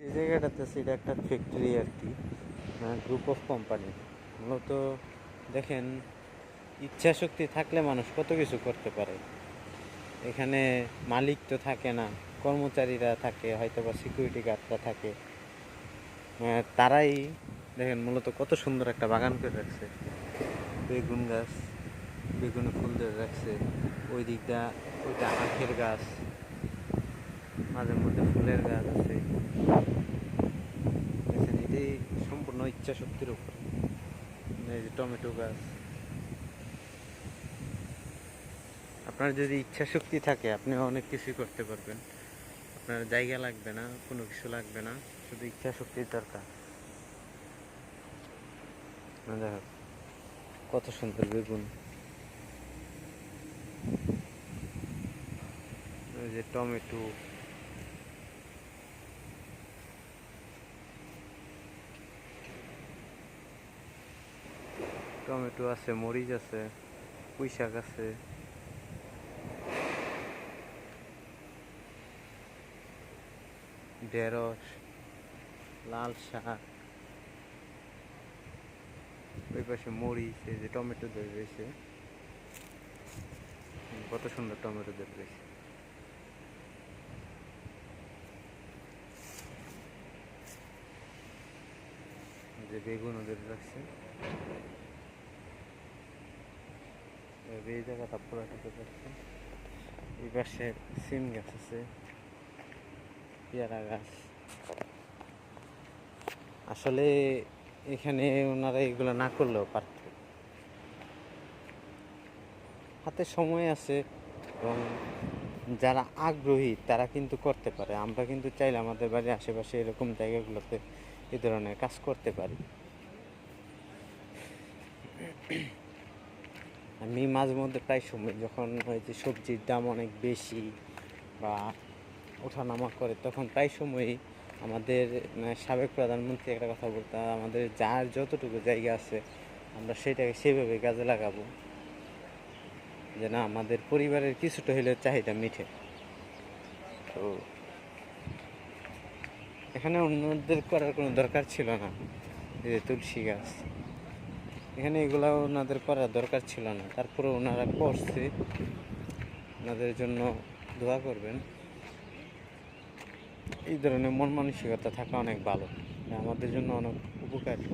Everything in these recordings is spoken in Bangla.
যে জায়গাটাতে আছে এটা একটা ফ্যাক্টরি আর কি, গ্রুপ অফ কোম্পানি। মূলত দেখেন, ইচ্ছা শক্তি থাকলে মানুষ কত কিছু করতে পারে। এখানে মালিক তো থাকে না, কর্মচারীরা থাকে, হয়তো বা সিকিউরিটি গার্ডরা থাকে। তারাই দেখেন মূলত কত সুন্দর একটা বাগান করে রাখছে। বেগুন গাছ, বেগুনে ফুল ধরে রাখছে। ওই দিকটা ওইটা আখের গাছ, মাঝে মধ্যে ফুলের গাছ আছে। দেখছেন, এটাই সম্পূর্ণ ইচ্ছা শক্তির উপর। এই যে টমেটো গাছ, আপনার যদি ইচ্ছা শক্তি থাকে আপনি অনেক কিছুই করতে পারবেন। আপনার জায়গা লাগবে না, কোনো কিছু লাগবে না, শুধু ইচ্ছা শক্তির দরকার। দেখো কত সুন্দর বেগুন, ওই যে টমেটো, টমেটো আছে, মরিচ আছে, পুঁই শাক আছে, ঢেঁড়স, লাল শাক, ওই পাশে মরিচ, এই যে টমেটো ধরে রয়েছে। কত সুন্দর টমেটো ধরে রয়েছে। যে বেগুন ওদের রাখছে, এই জায়গাটা পুরাটা ধরে রাখছে। এই পাশে সিম গাছ আছে, পেয়ারা গাছ। আসলে এখানে ওনারা এগুলো না করলেও পারত। হাতে সময় আছে এবং যারা আগ্রহী তারা কিন্তু করতে পারে। আমরা কিন্তু চাইলে আমাদের বাড়ির আশেপাশে এরকম জায়গাগুলোতে এই ধরনের কাজ করতে পারি। আমি মাঝে মধ্যে প্রায় সময় যখন ওই যে সবজির দাম অনেক বেশি বা ওঠানামা করে, তখন প্রায় সময়ই আমাদের সাবেক প্রধানমন্ত্রী একটা কথা বলতে, আমাদের যার যতটুকু জায়গা আছে আমরা সেটাকে সেভাবে কাজে লাগাবো, যেন আমাদের পরিবারের কিছুটা হলেও চাহিদা মিটে। তো এখানে অন্যদের করার কোনো দরকার ছিল না। এই যে তুলসী গাছ, এখানে এগুলো ওনাদের করার দরকার ছিল না, তারপরে ওনারা করছে। ওনাদের জন্য দোয়া করবেন। এই ধরনের মন মানসিকতা থাকা অনেক ভালো, আমাদের জন্য অনেক উপকারী।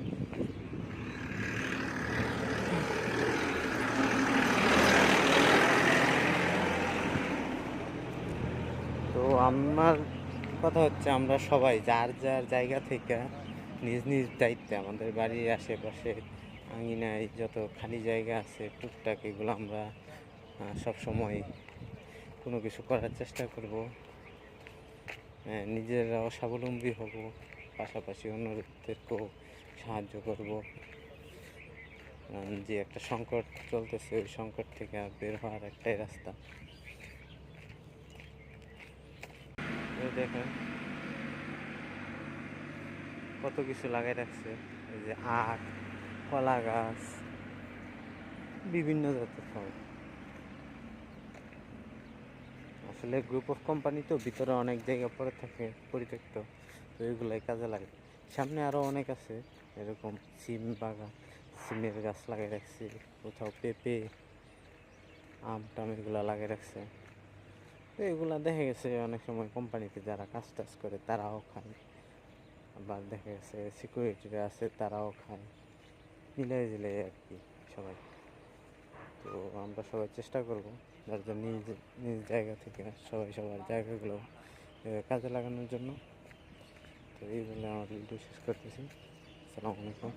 তো আমার কথা হচ্ছে, আমরা সবাই যার যার জায়গা থেকে নিজ নিজ দায়িত্বে আমাদের বাড়ির আশেপাশে আঙিনায় যত খালি জায়গা আছে টুকটাক, এগুলো আমরা সব সময় কোনো কিছু করার চেষ্টা করব। নিজেরাও স্বাবলম্বী হব, পাশাপাশি অন্যদেরকেও সাহায্য করব। যে একটা সংকট চলতেছে, ওই সংকট থেকে বের হওয়ার একটাই রাস্তা। দেখেন কত কিছু লাগাই রাখছে। এই যে আখ, কলা গাছ, বিভিন্ন জাতের ফল। আসলে গ্রুপ অফ কোম্পানি তো ভিতরে অনেক জায়গা পড়ে থাকে পরিত্যক্ত, তো এগুলাই কাজে লাগে। সামনে আরও অনেক আছে এরকম সিম বাগান, সিমের গাছ লাগিয়ে রাখছে, কোথাও পেঁপে, আম টাম এগুলো লাগিয়ে রাখছে। তো এগুলা দেখা গেছে অনেক সময় কোম্পানিতে যারা কাজ টাজ করে তারাও খায়, আবার দেখা গেছে সিকিউরিটিরা আছে তারাও খায়, মিলাই জিলাই আর কি সবাই। তো আমরা সবাই চেষ্টা করব যার জন্য নিজ নিজ জায়গা থেকে সবাই সবার জায়গাগুলো কাজে লাগানোর জন্য। তো এই বলে আমার ভিডিও শেষ করতেছি। আসসালামু আলাইকুম।